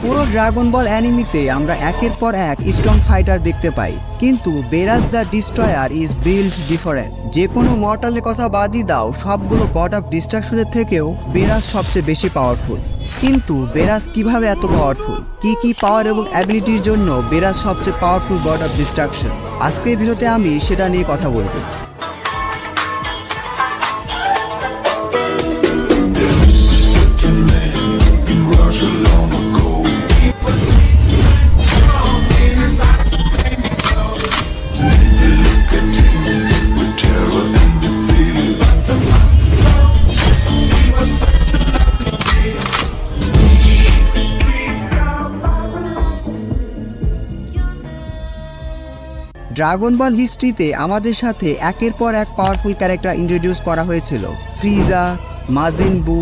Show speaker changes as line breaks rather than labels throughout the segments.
পুরো ড্রাগন বল অ্যানিমিতে আমরা একের পর এক স্ট্রং ফাইটার দেখতে পাই, কিন্তু Beerus the destroyer is build different. যে কোনো মর্টালের কথা বাদই দাও, সবগুলো গড অফ ডিস্ট্রাকশনের থেকেও বেরাস সবচেয়ে বেশি পাওয়ারফুল। কিন্তু বেরাস কিভাবে এত পাওয়ারফুল, কি পাওয়ার এবং অ্যাবিলিটির জন্য বেরাস সবচেয়ে পাওয়ারফুল গড অফ ডিস্ট্রাকশন, আজকের ভিডিওতে আমি সেটা নিয়ে কথা বলবো। ড্রাগন বল হিস্ট্রিতে আমাদের সাথে একের পর এক পাওয়ারফুল ক্যারেক্টার ইন্ট্রোডিউস করা হয়েছিল, ফ্রিজা, মাজিন বু,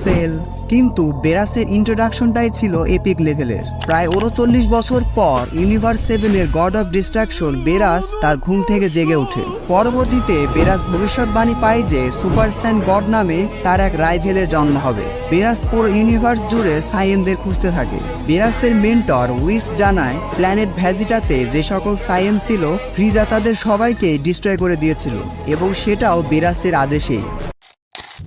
সেল, কিন্তু বেরাসের ইন্ট্রোডাকশনটাই ছিল এপিক লেভেলের। প্রায় 39 বছর পর ইউনিভার্স 7-এর গড অফ ডিস্ট্রাকশন বেরাস তার ঘুম থেকে জেগে ওঠে। পরবর্তীতে বেরাস ভবিষ্যৎবাণী পায় যে সুপার সাইন গড নামে তার এক রাইভেলের জন্ম হবে। বেরাস পুরো ইউনিভার্স জুড়ে সাইয়েনদের খুঁজতে থাকে। বেরাসের মেন্টর উইস জানায় প্ল্যানেট ভ্যাজিটাতে যে সকল সাইয়েন ছিল, ফ্রিজা তাদের সবাইকে ডিস্ট্রয় করে দিয়েছিল, এবং সেটাও বেরাসের আদেশেই।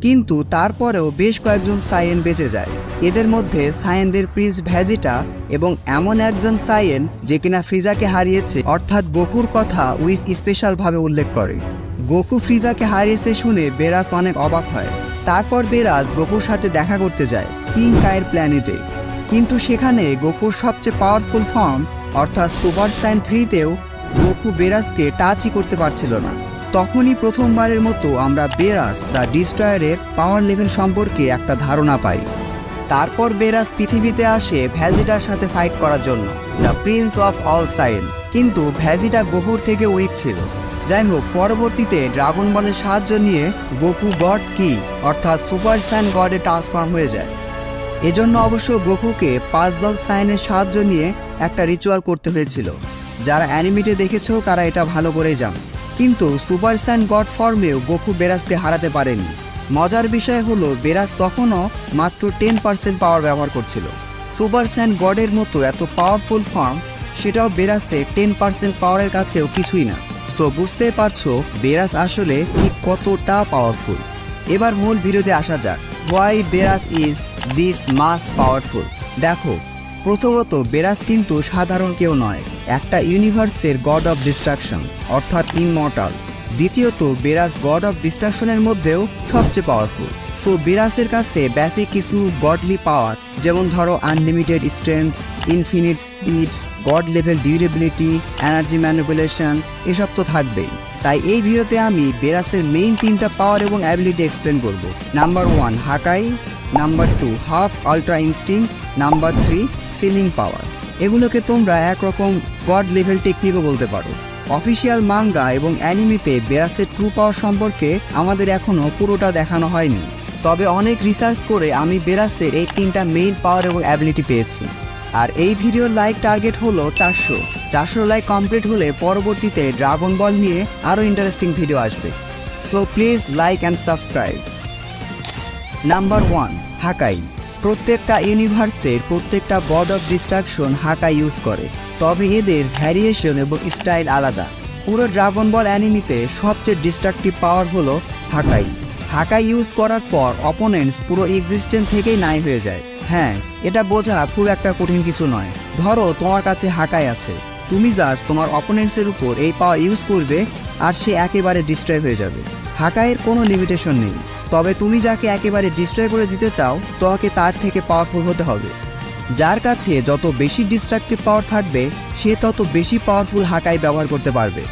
কিন্তু তারপরেও বেশ কয়েকজন সাইয়েন বেঁচে যায়। এদের মধ্যে সাইয়েনদের প্রিন্স ভ্যাজিটা এবং এমন একজন সাইয়েন যে কিনা ফ্রিজাকে হারিয়েছে, অর্থাৎ গোকুর কথা উইস স্পেশালভাবে উল্লেখ করে। গোকু ফ্রিজাকে হারিয়েছে শুনে বেরাস অনেক অবাক হয়। তারপর বেরাস গোকুর সাথে দেখা করতে যায় কিং কায়ের প্ল্যানেটে, কিন্তু সেখানে গোকুর সবচেয়ে পাওয়ারফুল ফর্ম অর্থাৎ সুপার সাইন 3-তেও গোকু বেরাসকে টাচই করতে পারছিল না। তখনই প্রথমবারের মতো আমরা বেরাস দ্য ডিস্ট্রয়ারের পাওয়ার লেভেল সম্পর্কে একটা ধারণা পাই। তারপর বেরাস পৃথিবীতে আসে ভ্যাজিটার সাথে ফাইট করার জন্য, দ্য প্রিন্স অফ অল সাইয়েন, কিন্তু ভ্যাজিটা গোকুর থেকে উইক ছিল। যাই হোক, পরবর্তীতে ড্রাগন বলের সাহায্য নিয়ে গোকু গড কি অর্থাৎ সুপার সাইন গডে ট্রান্সফর্ম হয়ে যায়। এজন্য অবশ্য গোকুকে 5 দল সাইনের সাহায্য নিয়ে একটা রিচুয়াল করতে হয়েছিল। যারা অ্যানিমেটে দেখেছো তারা এটা ভালো করেই জানো। কিন্তু সুপার সাইন গড ফর্মেও গোকু বেরাসকে হারাতে পারেনি। মজার বিষয় হলো বেরাস তখনও মাত্র 10% পাওয়ার ব্যবহার করছিল। সুপার সাইন গডের মতো এত পাওয়ারফুল ফর্ম, সেটাও বেরাসের 10% পাওয়ারের কাছেও কিছুই না। সো বুঝতে পারছো বেরাস আসলে ঠিক কতটা পাওয়ারফুল। এবার মূল ভিডিওতে আসা যাক, why Beerus is this much powerful. দেখো, প্রথমত বেরাস কিন্তু সাধারণ কেউ নয়, একটা ইউনিভার্সের গড অফ ডিস্ট্রাকশন অর্থাৎ ইমমর্টাল। দ্বিতীয়ত বেরাস গড অফ ডিস্ট্রাকশনের মধ্যেও সবচেয়ে পাওয়ারফুল। সো বেরাসের কাছে বেসিক কিছু গডলি পাওয়ার, যেমন ধরো unlimited strength, infinite speed, god level durability, energy manipulation, এসব তো থাকবেই। তাই এই ভিডিওতে আমি বেরাসের মেইন 3টা পাওয়ার এবং অ্যাবিলিটি এক্সপ্লেন করব। Number 1 Hakai, number 2 half ultra instinct, number 3 sealing power. এগুলোকে তোমরা একরকম গড লেভেল টেকনিকও বলতে পারো। অফিসিয়াল মাঙ্গা এবং অ্যানিমেতে বেরাসের ট্রু পাওয়ার সম্পর্কে আমাদের এখনও পুরোটা দেখানো হয়নি, তবে অনেক রিসার্চ করে আমি বেরাসের এই 3টা মেইন পাওয়ার এবং অ্যাবিলিটি পেয়েছি। আর এই ভিডিওর লাইক টার্গেট হলো 400 লাইক কমপ্লিট হলে পরবর্তীতে ড্রাগন বল নিয়ে আরও ইন্টারেস্টিং ভিডিও আসবে। So please like and subscribe. Number 1 হাকাই। প্রত্যেকটা ইউনিভার্সের প্রত্যেকটা গড অফ ডিস্ট্রাকশন হাকাই ইউজ করে, তবে এদের ভ্যারিয়েশন এবং স্টাইল আলাদা। পুরো ড্রাগন বল অ্যানিমিতে সবচেয়ে ডিস্ট্রাকটিভ পাওয়ার হলো হাকাই। হাকাই ইউজ করার পর অপোনেন্টস পুরো এক্সিস্টেন্স থেকেই নাই হয়ে যায়। হ্যাঁ, এটা বোঝা খুব একটা কঠিন কিছু নয়। ধরো তোমার কাছে হাকাই আছে, তুমি জাস্ট তোমার অপোনেন্টসের উপর এই পাওয়ার ইউজ করবে আর সে একেবারে ডিস্ট্রয় হয়ে যাবে। হাকাইয়ের কোনো লিমিটেশন নেই, তবে তুমি যাকে একেবারে ডিস্ট্রয় করে দিতে চাও তোমাকে তার থেকে পাওয়ারফুল হতে হবে। যার কাছে যত বেশি ডিস্ট্রাকটিভ পাওয়ার থাকবে সে তত বেশি পাওয়ারফুল হাকাই ব্যবহার করতে পারবে।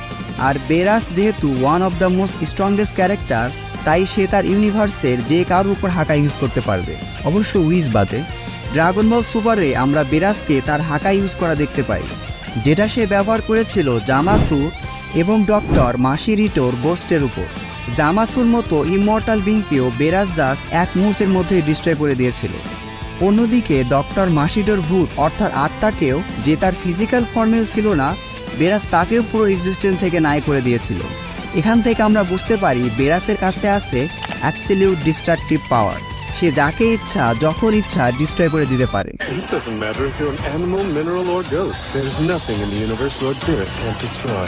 আর বেরাস যেহেতু one of the most strongest character, তাই সে তার ইউনিভার্সের যে কারোর উপর হাকাই ইউজ করতে পারবে, অবশ্য উইজ বাদে। ড্রাগন বল সুপারে আমরা বেরাসকে তার হাকাই ইউজ করা দেখতে পাই, যেটা সে ব্যবহার করেছিল জামাসু এবং ডক্টর মাশিরিটোর গোস্টের উপর। জামাসুর মতো ইমমর্টাল বিংকেও বেরাস দাস এক মুহূর্তের মধ্যে ডিস্ট্রয় করে দিয়েছিল। অন্যদিকে ডক্টর মাশিডোর ভূত অর্থাৎ আত্মাকেও, যে তার ফিজিক্যাল ফর্মেল ছিল না, বেরাস তাকেও পুরো এক্সিস্টেন্স থেকে নাই করে দিয়েছিল। এখান থেকে আমরা বুঝতে পারি বেরাসের কাছে আছে অ্যাবসলিউট ডিস্ট্রাকটিভ পাওয়ার। সে যাকে ইচ্ছা যখন ইচ্ছা ডিস্ট্রয় করে দিতে পারে।
It doesn't matter if you're an animal, mineral, or ghost. There's nothing in the universe Lord Beerus can't destroy.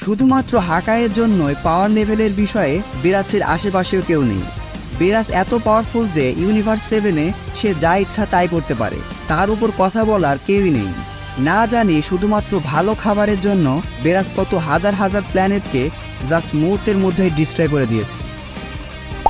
শুধুমাত্র হাকাইয়ের জন্যই পাওয়ার লেভেলের বিষয়ে বেরাসের আশেপাশেও কেউ নেই। বেরাস এত পাওয়ারফুল যে ইউনিভার্স 7-এ সে যা ইচ্ছা তাই করতে পারে, তার উপর কথা বলার কেউই নেই। না জানি শুধুমাত্র ভালো খাবারের জন্য বেরাস কত হাজার হাজার প্ল্যানেটকে জাস্ট মুহূর্তের মধ্যেই ডিস্ট্রয় করে দিয়েছে।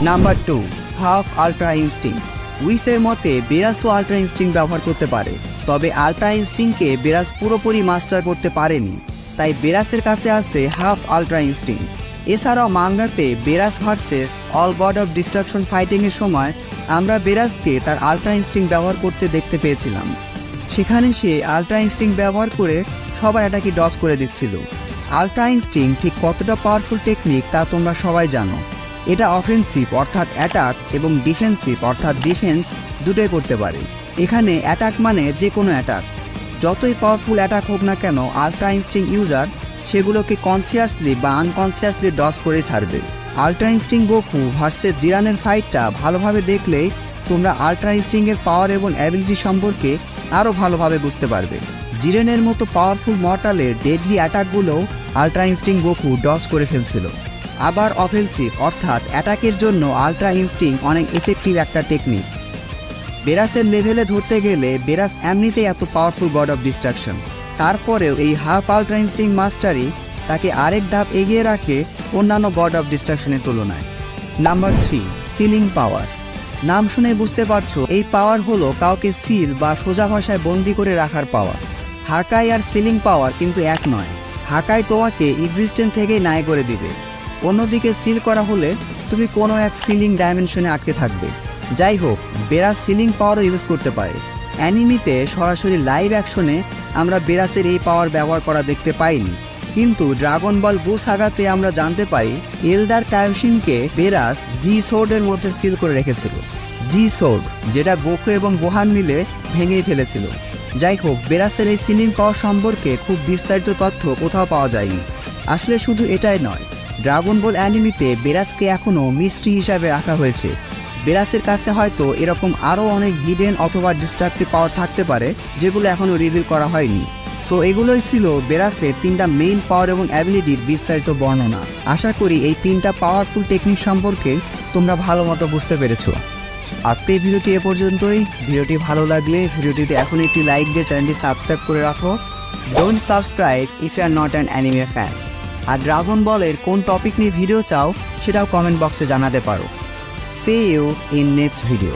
Number 2, half ultra instinct. উইসের মতে বেরাসও আল্ট্রা ইনস্টিংক্ট ব্যবহার করতে পারে, তবে আল্ট্রা ইনস্টিংক্টকে বেরাস পুরোপুরি মাস্টার করতে পারেনি, তাই বেরাসের কাছে আছে হাফ আল্ট্রা ইনস্টিংক্ট। এছাড়াও মাঙ্গাতে Beerus versus all god of destruction ফাইটিংয়ের সময় আমরা বেরাসকে তার আল্ট্রা ইনস্টিংক্ট ব্যবহার করতে দেখতে পেয়েছিলাম। সেখানে সে আল্ট্রা ইনস্টিংক্ট ব্যবহার করে সবার অ্যাটাকই ডজ করে দিচ্ছিল। আল্ট্রা ইনস্টিংক্ট ঠিক কতটা পাওয়ারফুল টেকনিক তা তোমরা সবাই জানো। এটা অফেন্সিভ অর্থাৎ অ্যাটাক এবং ডিফেন্সিভ অর্থাৎ ডিফেন্স দুটোই করতে পারে। এখানে অ্যাটাক মানে যে কোনো অ্যাটাক, যতই পাওয়ারফুল অ্যাটাক হোক না কেন আল্ট্রা ইনস্টিংক্ট ইউজার সেগুলোকে কনসিয়াসলি বা আনকনসিয়াসলি ডজ করে ছাড়বে। আল্ট্রা ইনস্টিংক্ট গোকু ভার্সেস জিরানের ফাইটটা ভালোভাবে দেখলেই তোমরা আল্ট্রা ইনস্টিংক্টের পাওয়ার এবং অ্যাবিলিটি সম্পর্কে আরও ভালোভাবে বুঝতে পারবে। জিরেনের মতো পাওয়ারফুল মর্টালের ডেডলি অ্যাটাকগুলোও আল্ট্রা ইনস্টিংক্ট গোকু ডজ করে ফেলছিল। আবার অফেন্সিভ অর্থাৎ অ্যাটাকের জন্য আল্ট্রা ইনস্টিংক্ট অনেক এফেক্টিভ একটা টেকনিক। বেরাসের লেভেলে ধরতে গেলে বেরাস এমনিতেই এত পাওয়ারফুল গড অফ ডিস্ট্রাকশন, তারপরেও এই হাফ আল্ট্রা ইনস্টিংক্ট মাস্টারই তাকে আরেক ধাপ এগিয়ে রাখে অন্যান্য গড অফ ডিস্ট্রাকশনের তুলনায়। নাম্বার 3, সিলিং পাওয়ার। নাম শুনে বুঝতে পারছো এই পাওয়ার হলো কাউকে সিল বা সোজা ভাষায় বন্দি করে রাখার পাওয়ার। হাকাই আর সিলিং পাওয়ার কিন্তু এক নয়। হাকাই তোমাকে এক্সিস্টেন্স থেকেই নাই করে দিবে, অন্যদিকে সিল করা হলে তুমি কোনো এক সিলিং ডাইমেনশনে আটকে থাকবে। যাই হোক, বেরাস সিলিং পাওয়ারও ইউজ করতে পারে। অ্যানিমিতে সরাসরি লাইভ অ্যাকশনে আমরা বেরাসের এই পাওয়ার ব্যবহার করা দেখতে পাইনি, কিন্তু ড্রাগন বল বু সাগাতে আমরা জানতে পারি এলদার কায়োশিনকে বেরাস জি সোর্ডের মধ্যে সিল করে রেখেছিল। জি সোর্ড যেটা গোকু এবং গোহান মিলে ভেঙেই ফেলেছিল। যাই হোক, বেরাসের এই সিলিং পাওয়ার সম্পর্কে খুব বিস্তারিত তথ্য কোথাও পাওয়া যায়নি। আসলে শুধু এটাই নয়, ড্রাগন বল অ্যানিমিতে বেরাসকে এখনও মিস্ট্রি হিসাবে রাখা হয়েছে। বেরাসের কাছে হয়তো এরকম আরও অনেক হিডেন অথবা ডিস্ট্রাকটিভ পাওয়ার থাকতে পারে যেগুলো এখনও রিভিল করা হয়নি। সো এগুলোই ছিল বেরাসের 3টা মেইন পাওয়ার এবং অ্যাবিলিটির বিস্তারিত বর্ণনা। আশা করি এই 3টা পাওয়ারফুল টেকনিক সম্পর্কে তোমরা ভালো মতো বুঝতে পেরেছো। আজকে এই ভিডিওটি এ পর্যন্তই। ভিডিওটি ভালো লাগলে ভিডিওটিতে এখন একটি লাইক দিয়ে চ্যানেলটি সাবস্ক্রাইব করে রাখো। Don't subscribe if you are not an anime fan. আর ড্রাগন বলের কোন টপিক নিয়ে ভিডিও চাও সেটাও কমেন্ট বক্সে জানাতে পারো। See you in next video.